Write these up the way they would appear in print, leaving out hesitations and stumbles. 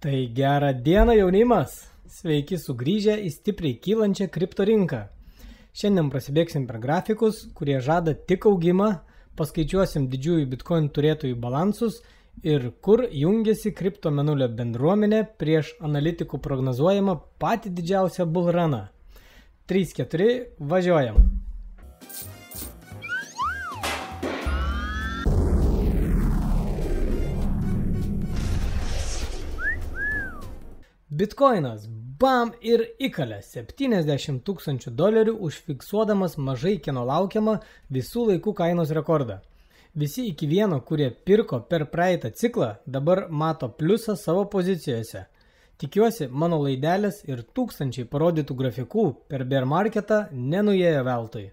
Tai gerą dieną jaunimas! Sveiki sugrįžę į stipriai kylančią kripto rinką. Šiandien prasibėgsim per grafikus, kurie žada tik augimą, paskaičiuosim didžiųjų Bitcoin turėtojų balansus ir kur jungiasi kripto mėnulio bendruomenė prieš analitikų prognozuojamą patį didžiausią bullruną. 3-4, važiuojam! Bitcoinas bam ir įkalė $70 000 užfiksuodamas mažai kieno laukiamą visų laikų kainos rekordą. Visi iki vieno, kurie pirko per praeitą ciklą, dabar mato pliusą savo pozicijose. Tikiuosi, mano laidelės ir tūkstančiai parodytų grafikų per bear marketą nenuėjo veltui.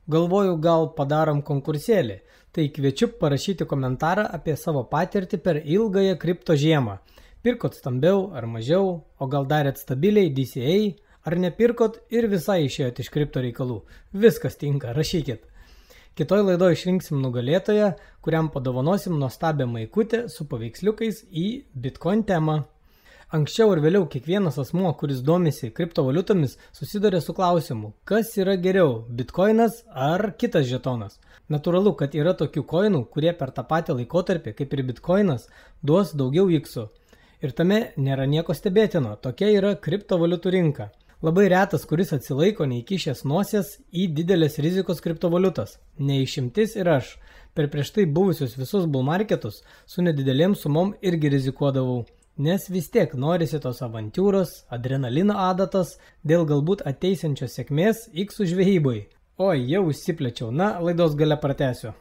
Galvoju, gal padarom konkursėlį, tai kviečiu parašyti komentarą apie savo patirtį per ilgąją kripto žiemą. Pirkot stambiau ar mažiau, o gal darėt stabiliai DCA, ar nepirkot ir visai išėjot iš kripto reikalų. Viskas tinka, rašykit. Kitoj laidoje išrinksim nugalėtoją, kuriam padovanosim nuostabią maikutę su paveiksliukais į Bitcoin temą. Anksčiau ir vėliau kiekvienas asmuo, kuris domisi kriptovaliutomis, susiduria su klausimu, kas yra geriau, Bitcoinas ar kitas žetonas. Natūralu, kad yra tokių koinų, kurie per tą patį laikotarpį, kaip ir Bitcoinas, duos daugiau iksų. Ir tame nėra nieko stebėtino, tokia yra kriptovaliutų rinka. Labai retas, kuris atsilaiko neįkišęs nosies į didelės rizikos kriptovaliutas. Neišimtis ir aš. Per prieš tai buvusius visus bull marketus su nedidelėm sumom irgi rizikuodavau. Nes vis tiek norisi tos avantūros, adrenalino adatos, dėl galbūt ateisiančios sėkmės iksų žvejyboj. Oi, jau užsiplečiau, laidos gale pratęsiu.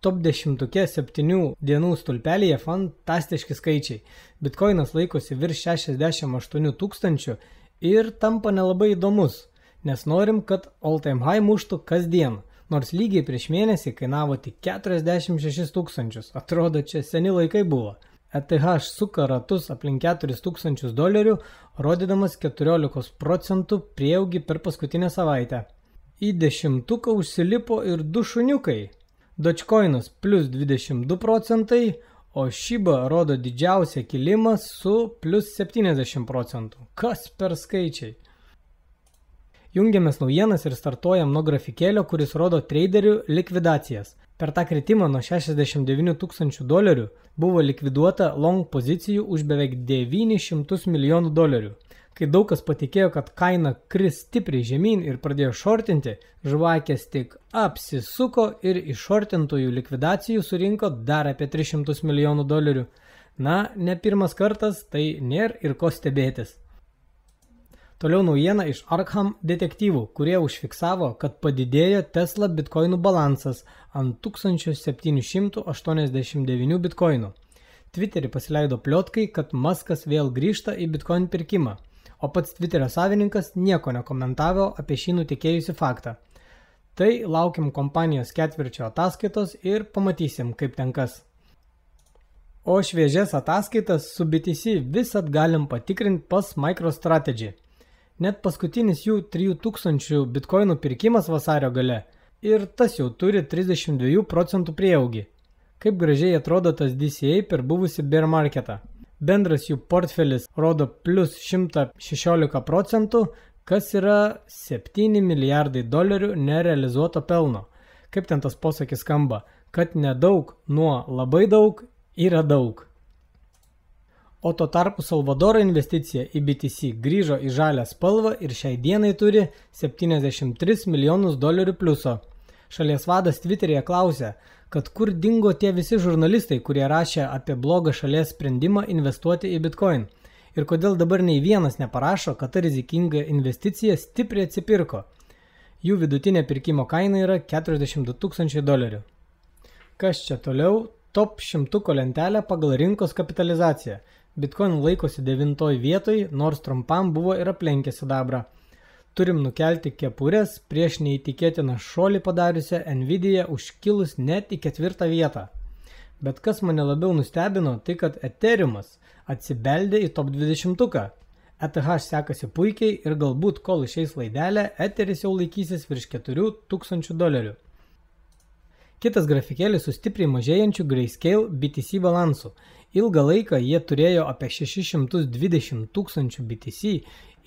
Top 10 7 dienų stulpelyje fantastiški skaičiai. Bitcoinas laikosi virš 68 000 ir tampa nelabai įdomus, nes norim, kad all time high muštų kasdien, nors lygiai prieš mėnesį kainavo tik 46 000. Atrodo, čia seni laikai buvo. ETH suka ratus aplink $4,000, rodydamas 14% prieaugį per paskutinę savaitę. Į 10 užsilipo ir 2 šuniukai. Dogecoinas plus 22%, o Shiba rodo didžiausią kilimą su plus 70%. Kas per skaičiai? Jungiamės naujienas ir startuojam nuo grafikėlio, kuris rodo traderių likvidacijas. Per tą kritimą nuo $69 000 buvo likviduota long pozicijų už beveik $900 milijonų. Kai daug kas patikėjo, kad kaina kris stipriai žemyn ir pradėjo šortinti, žvakės tik apsisuko ir iš šortintojų likvidacijų surinko dar apie $300 milijonų. Ne pirmas kartas, tai nėra ir ko stebėtis. Toliau naujiena iš Arkham detektyvų, kurie užfiksavo, kad padidėjo Tesla bitkoinų balansas ant 1789 bitkoinų. Twitterį pasileido pliotkai, kad Muskas vėl grįžta į bitcoin pirkimą. O pats Twitterio savininkas nieko nekomentavo apie šį nutekėjusį faktą. Tai laukiam kompanijos ketvirčio ataskaitos ir pamatysim, kaip ten kas. O šviežias ataskaitas su BTC visat galim patikrinti pas MicroStrategy. Net paskutinis jų 3000 bitkoinų pirkimas vasario gale ir tas jau turi 32% prieaugį. Kaip gražiai atrodo tas DCA per buvusį bear marketą. Bendras jų portfelis rodo plus 116%, kas yra $7 milijardai nerealizuoto pelno. Kaip ten tas posakis skamba, kad nedaug nuo labai daug yra daug. O tuo tarpu Salvadoro investicija į BTC grįžo į žalią spalvą ir šiai dienai turi $73 milijonus pliuso. Šalies vadas Twitteryje klausė, kad kur dingo tie visi žurnalistai, kurie rašė apie blogą šalies sprendimą investuoti į Bitcoin. Ir kodėl dabar nei vienas neparašo, kad ta rizikinga investicija stipriai atsipirko. Jų vidutinė pirkimo kaina yra $42 000. Kas čia toliau? Top 100 lentelė pagal rinkos kapitalizaciją. Bitcoin laikosi 9 vietoj, nors trumpam buvo ir aplenkė sidabrą. Turim nukelti kepurės prieš neįtikėtiną šuolį padariusią Nvidia užkilus net į 4 vietą. Bet kas mane labiau nustebino, tai kad Ethereumas atsibeldė į top 20. ETH sekasi puikiai ir galbūt kol išeis laidelė, Etheris jau laikysis virš $4,000. Kitas grafikėlis su stipriai mažėjančiu Grayscale BTC balansu. Ilgą laiką jie turėjo apie 620 000 BTC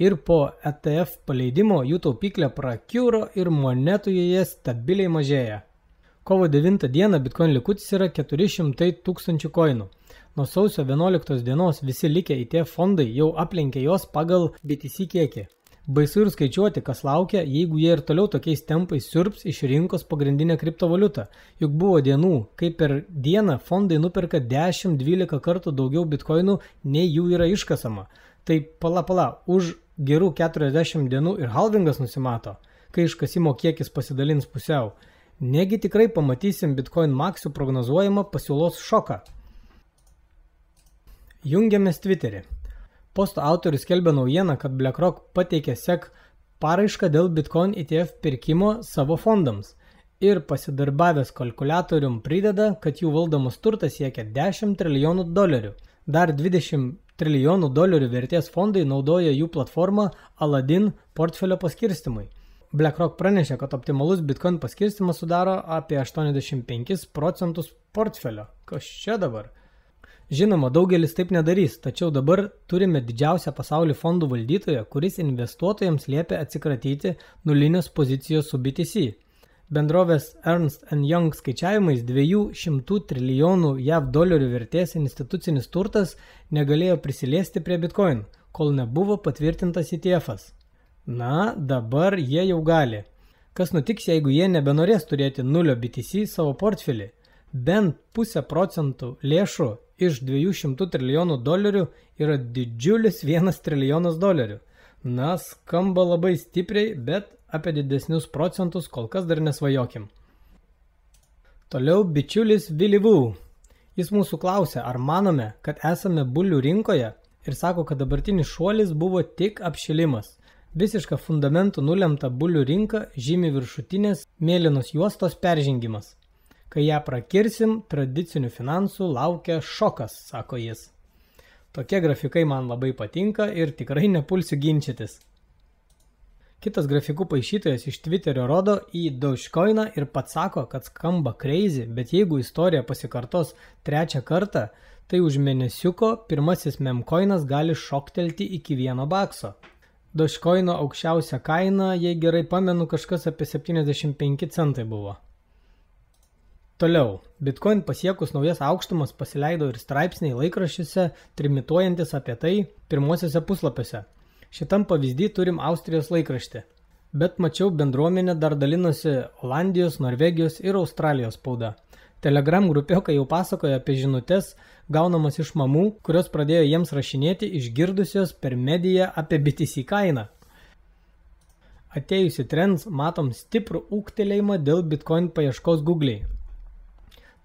ir po ETF paleidimo jų taupyklė prakiuro ir monetų joje stabiliai mažėja. Kovo 9 dieną Bitcoin likutis yra 400 000 koinų. Nuo sausio 11 dienos visi likę ETF fondai jau aplenkė jos pagal BTC kiekį. Baisu ir skaičiuoti, kas laukia, jeigu jie ir toliau tokiais tempais siurbs iš rinkos pagrindinę kriptovaliutą. Juk buvo dienų, kai per dieną fondai nuperka 10-12 kartų daugiau bitkoinų, nei jų yra iškasama. Tai pala, už gerų 40 dienų ir halvingas nusimato, kai iškasimo kiekis pasidalins pusiau. Negi tikrai pamatysim Bitcoin Maxių prognozuojamą pasiūlos šoką. Jungiamės Twitterį. Posto autorius skelbia naujieną, kad BlackRock pateikė SEC paraišką dėl Bitcoin ETF pirkimo savo fondams ir pasidarbavęs kalkuliatorium prideda, kad jų valdomas turtas siekia $10 trilijonų. Dar $20 trilijonų vertės fondai naudoja jų platformą Aladdin portfelio paskirstimui. BlackRock pranešė, kad optimalus Bitcoin paskirstimas sudaro apie 85% portfelio. Kas čia dabar? Žinoma, daugelis taip nedarys, tačiau dabar turime didžiausią pasaulį fondų valdytoją, kuris investuotojams liepia atsikratyti nulinės pozicijos su BTC. Bendrovės Ernst & Young skaičiavimais $200 trilijonų vertės institucinis turtas negalėjo prisiliesti prie Bitcoin, kol nebuvo patvirtintas ETF-as. Na, dabar jie jau gali. Kas nutiks, jeigu jie nebenorės turėti 0 BTC savo portfelį? Bent 0,5% lėšų iš $200 trilijonų yra didžiulis $1 trilijonas. Na, skamba labai stipriai, bet apie didesnius procentus kol kas dar nesvajokim. Toliau bičiulis Willy Woo. Jis mūsų klausė, ar manome, kad esame bulių rinkoje ir sako, kad dabartinis šuolis buvo tik apšilimas. Visiška fundamentų nulemta bulių rinka žymi viršutinės mėlynos juostos peržengimas. Kai ją prakirsim, tradicinių finansų laukia šokas, sako jis. Tokie grafikai man labai patinka ir tikrai nepulsiu ginčytis. Kitas grafikų paišytojas iš Twitterio rodo į Dogecoiną ir pats sako, kad skamba crazy, bet jeigu istorija pasikartos trečią kartą, tai už mėnesiuko pirmasis memcoinas gali šoktelti iki $1. Dogecoino aukščiausia kaina, jei gerai pamenu, kažkas apie 75 centai buvo. Toliau, Bitcoin pasiekus naujas aukštumas pasileido ir straipsniai laikraščiuose trimituojantis apie tai pirmosiuose puslapiuose. Šitam pavyzdį turim Austrijos laikraštį, bet mačiau bendruomenė dar dalinosi Olandijos, Norvegijos ir Australijos spauda. Telegram grupiokai jau pasakoja apie žinutes gaunamas iš mamų, kurios pradėjo jiems rašinėti išgirdusios per mediją apie BTC kainą. Atėjusi trends matom stiprų ūgtelėjimą dėl Bitcoin paieškos Google'ai.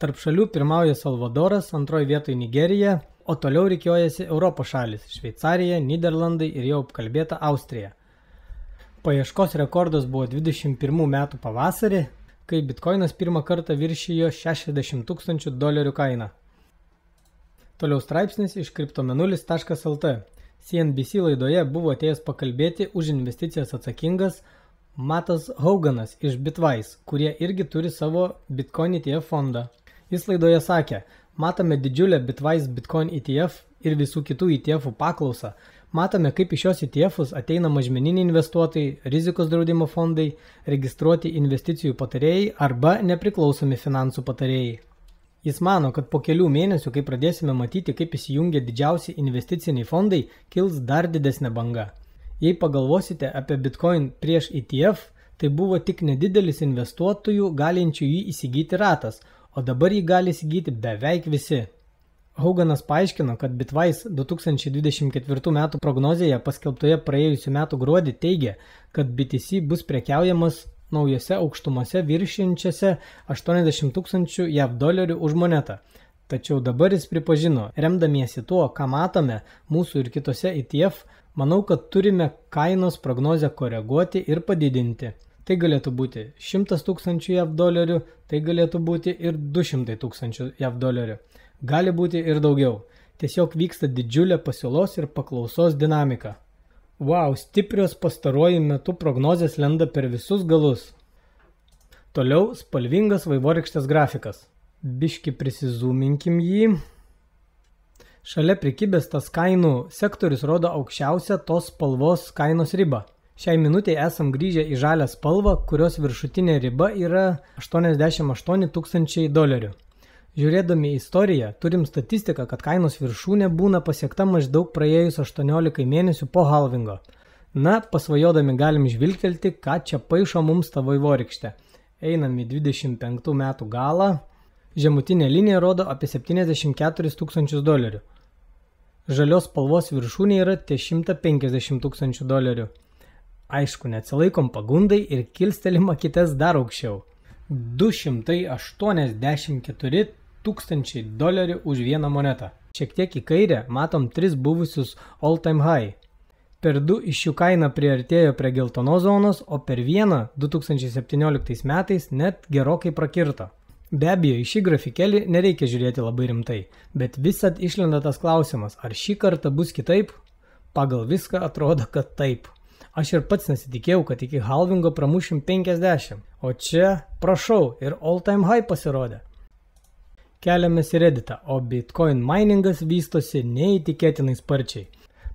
Tarp šalių pirmauja Salvadoras, antroje vietoje Nigerija, o toliau rikiuojasi Europos šalis – Šveicarija, Nyderlandai ir jau apkalbėta Austrija. Paieškos rekordas buvo 21 metų pavasarį, kai Bitcoinas pirmą kartą viršijo $60 000 kainą. Toliau straipsnis iš kriptomenulis.lt. CNBC laidoje buvo atėjęs pakalbėti už investicijas atsakingas Matas Hauganas iš Bitwise, kurie irgi turi savo Bitcoin ETF fondą. Jis laidoje sakė, matome didžiulę Bitwise Bitcoin ETF ir visų kitų ETF-ų paklausą. Matome, kaip iš šios ETF-us ateina mažmeniniai investuotojai, rizikos draudimo fondai, registruoti investicijų patarėjai arba nepriklausomi finansų patarėjai. Jis mano, kad po kelių mėnesių, kai pradėsime matyti, kaip įsijungia didžiausi investiciniai fondai, kils dar didesnė banga. Jei pagalvosite apie Bitcoin prieš ETF, tai buvo tik nedidelis investuotojų galinčių jį įsigyti ratas, o dabar jį gali įsigyti beveik visi. Hauganas paaiškino, kad Bitwise 2024 metų prognozėje paskelbtoje praėjusių metų gruodį teigia, kad BTC bus prekiaujamas naujose aukštumose viršinčiose $80 000 už monetą. Tačiau dabar jis pripažino, remdamiesi tuo, ką matome mūsų ir kitose ETF, manau, kad turime kainos prognozę koreguoti ir padidinti. Tai galėtų būti $100 000, tai galėtų būti ir $200 000. Gali būti ir daugiau. Tiesiog vyksta didžiulė pasiūlos ir paklausos dinamika. Wow, stiprios pastaruoju metu prognozės lenda per visus galus. Toliau spalvingas vaivorykštės grafikas. Biški prisizūminkim jį. Šalia prikibęs tas kainų sektorius rodo aukščiausią tos spalvos kainos ribą. Šiai minutėje esam grįžę į žalią spalvą, kurios viršutinė riba yra $88 000. Žiūrėdami į istoriją, turim statistiką, kad kainos viršūnė būna pasiekta maždaug praėjus 18 mėnesių po halvingo. Na, pasvajodami galim žvilgtelti, ką čia paišo mums ta vaivorykštė. Einam į 25 metų galą. Žemutinė linija rodo apie $74 000. Žalios spalvos viršūnė yra ties $150 000. Aišku, neatsilaikom pagundai ir kilstelim akites dar aukščiau. $284 000 už vieną monetą. Šiek tiek į kairę matom 3 buvusius all-time high. Per 2 iš jų kaina priartėjo prie geltonos zonos, o per vieną 2017 metais net gerokai prakirto. Be abejo, į šį grafikėlį nereikia žiūrėti labai rimtai, bet visad išlenda tas klausimas, ar šį kartą bus kitaip? Pagal viską atrodo, kad taip. Aš ir pats nesitikėjau, kad iki halvingo pramušim 50, o čia, prašau, ir all-time high pasirodė. Keliamės į Redditą, o Bitcoin miningas vystosi neįtikėtinai sparčiai.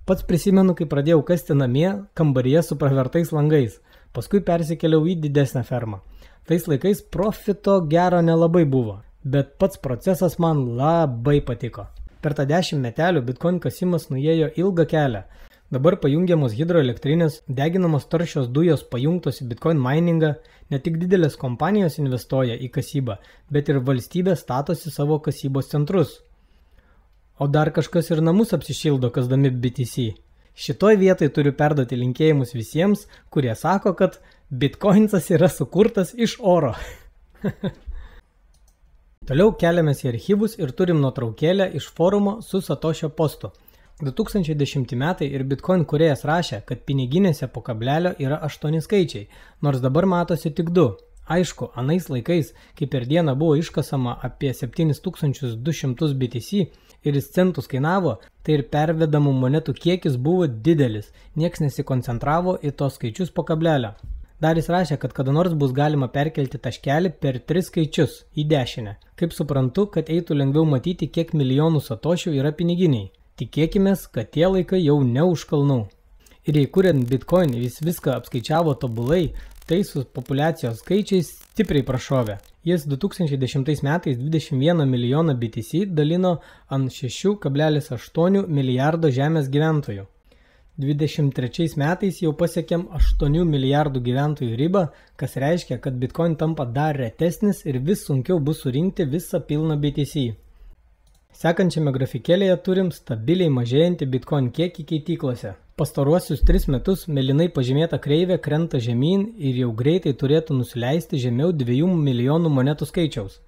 Pats prisimenu, kai pradėjau kasti namie, kambaryje su pravertais langais, paskui persikėliau į didesnę fermą. Tais laikais profito gero nelabai buvo, bet pats procesas man labai patiko. Per tą 10 metelių Bitcoin kasimas nuėjo ilgą kelią. Dabar pajungiamos hidroelektrinės, deginamos taršios dujos pajungtos į Bitcoin miningą, ne tik didelės kompanijos investuoja į kasybą, bet ir valstybė statosi savo kasybos centrus. O dar kažkas ir namus apsišildo kasdami BTC. Šitoj vietoj turiu perduoti linkėjimus visiems, kurie sako, kad Bitcoinsas yra sukurtas iš oro. Toliau keliamės į archyvus ir turim nuotraukėlę iš forumo su Satoshio postu. 2010 metai ir Bitcoin kūrėjas rašė, kad piniginėse po kablelio yra 8 skaičiai, nors dabar matosi tik 2. Aišku, anais laikais, kai per dieną buvo iškasama apie 7200 BTC ir jis centus kainavo, tai ir pervedamų monetų kiekis buvo didelis, nieks nesikoncentravo į tos skaičius po kablelio. Dar jis rašė, kad kada nors bus galima perkelti taškelį per 3 skaičius į dešinę. Kaip suprantu, kad eitų lengviau matyti, kiek milijonų satošių yra piniginiai. Tikėkimės, kad tie laikai jau ne už kalnų. Ir jei kuriant Bitcoin jis viską apskaičiavo tobulai, tai su populiacijos skaičiais stipriai prašovė. Jis 2010 metais 21 milijoną BTC dalino ant 6,8 milijardo žemės gyventojų. 23 metais jau pasiekėm 8 milijardų gyventojų ribą, kas reiškia, kad Bitcoin tampa dar retesnis ir vis sunkiau bus surinkti visą pilną BTC. Sekančiame grafikėlėje turim stabiliai mažėjantį Bitcoin kiekį keityklose. Pastaruosius 3 metus mėlynai pažymėta kreivė krenta žemyn ir jau greitai turėtų nusileisti žemiau 2 milijonų monetų skaičiaus.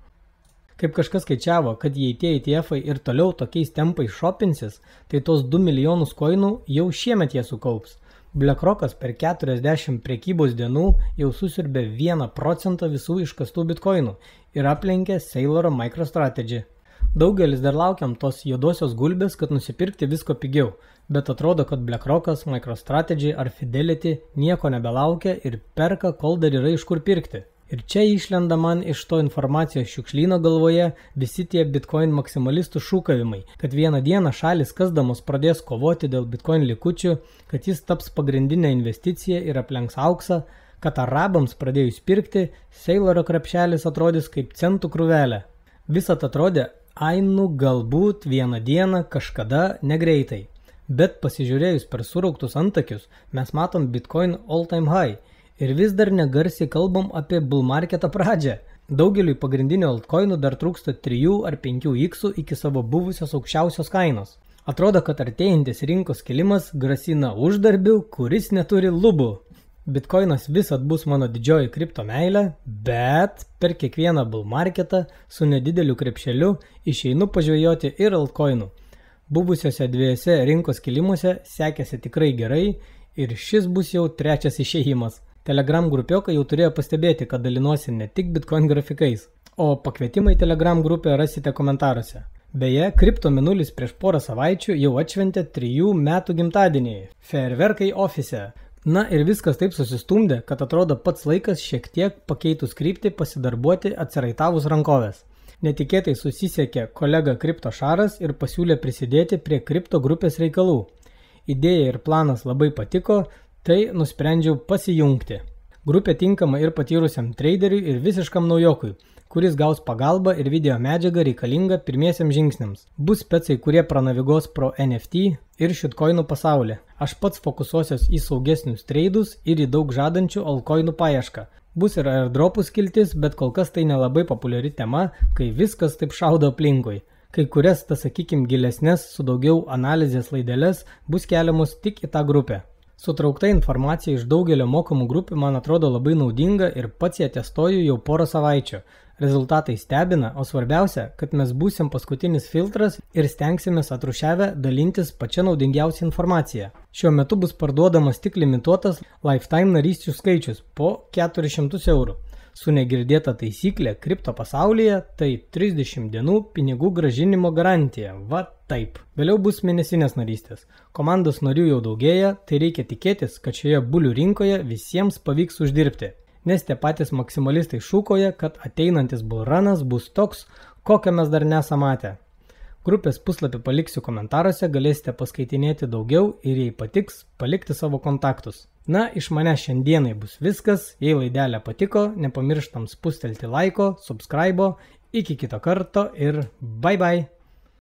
Kaip kažkas skaičiavo, kad jei tie ETF-ai ir toliau tokiais tempais šopinsis, tai tos 2 milijonus koinų jau šiemet jie sukaups. BlackRockas per 40 prekybos dienų jau susiurbė 1% visų iškastų bitkoinų ir aplenkė Sayloro MicroStrategy. Daugelis dar laukiam tos juodosios gulbės, kad nusipirkti visko pigiau, bet atrodo, kad BlackRockas, MicroStrategy ar Fidelity nieko nebelaukia ir perka, kol dar yra iš kur pirkti. Ir čia išlenda man iš to informacijos šiukšlyno galvoje visi tie Bitcoin maksimalistų šūkavimai, kad vieną dieną šalis kasdamos pradės kovoti dėl Bitcoin likučių, kad jis taps pagrindinė investicija ir aplenks auksą, kad arabams pradėjus pirkti, Sayloro krepšelis atrodys kaip centų krūvelė. Visat atrodė, galbūt vieną dieną kažkada negreitai. Bet pasižiūrėjus per surauktus antakius, mes matom Bitcoin all-time high. Ir vis dar negarsiai kalbam apie bull marketą pradžią. Daugeliui pagrindinių altcoinų dar trūksta 3 ar 5x iki savo buvusios aukščiausios kainos. Atrodo, kad artėjantis rinkos kilimas grasina uždarbiu, kuris neturi lubų. Bitcoinas visad bus mano didžioji kripto meilė, bet per kiekvieną bull marketą su nedideliu krepšeliu išeinu pažvejoti ir altcoinų. Buvusiose 2 rinkos kilimuose sekėsi tikrai gerai ir šis bus jau 3 išėjimas. Telegram grupiokai jau turėjo pastebėti, kad dalinuosi ne tik Bitcoin grafikais, o pakvietimai Telegram grupę rasite komentaruose. Beje, kripto mėnulis prieš porą savaičių jau atšventė 3 metų gimtadienį. Fejerverkai ofise. Na ir viskas taip susistumdė, kad atrodo pats laikas šiek tiek pakeitus kryptį pasidarbuoti atsiraitavus rankovės. Netikėtai susisiekė kolega Kripto Šaras ir pasiūlė prisidėti prie Kripto grupės reikalų. Idėja ir planas labai patiko, tai nusprendžiau pasijungti. Grupė tinkama ir patyrusiam traderiui ir visiškam naujokui, kuris gaus pagalbą ir video medžiagą reikalingą pirmiesiam žingsniams. Bus specai, kurie pranavigos pro NFT ir shitcoinų pasaulį. Aš pats fokusuosiuos į saugesnius treidus ir į daug žadančių altcoinų paiešką. Bus ir airdropų skiltis, bet kol kas tai nelabai populiari tema, kai viskas taip šaudo aplinkui. Kai kurias, sakykim, gilesnės su daugiau analizės laideles bus keliamos tik į tą grupę. Sutraukta informacija iš daugelio mokamų grupių man atrodo labai naudinga ir pats ją testuoju jau porą savaičių. Rezultatai stebina, o svarbiausia, kad mes būsim paskutinis filtras ir stengsimės atrušiavę dalintis pačia naudingiausia informacija. Šiuo metu bus parduodamas tik limituotas lifetime narysčių skaičius po 400 eurų. Su negirdėta taisyklė kripto pasaulyje tai 30 dienų pinigų gražinimo garantija. Va taip. Vėliau bus mėnesinės narystės. Komandos narių jau daugėja, tai reikia tikėtis, kad šioje bulių rinkoje visiems pavyks uždirbti. Nes tie patys maksimalistai šūkoja, kad ateinantis bullrunas bus toks, kokio mes dar nesame matę. Grupės puslapį paliksiu komentaruose, galėsite paskaitinėti daugiau ir jei patiks, palikti savo kontaktus. Na, iš manęs šiandienai bus viskas, jei laidelė patiko, nepamirštam spustelti laiko, subscribe, iki kito karto ir bye bye.